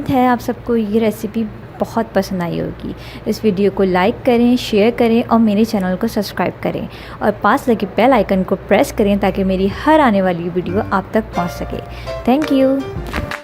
उम्मीद है आप सबको ये रेसिपी बहुत पसंद आई होगी। इस वीडियो को लाइक करें, शेयर करें और मेरे चैनल को सब्सक्राइब करें और पास लगे बेल आइकन को प्रेस करें ताकि मेरी हर आने वाली वीडियो आप तक पहुंच सके। Thank you.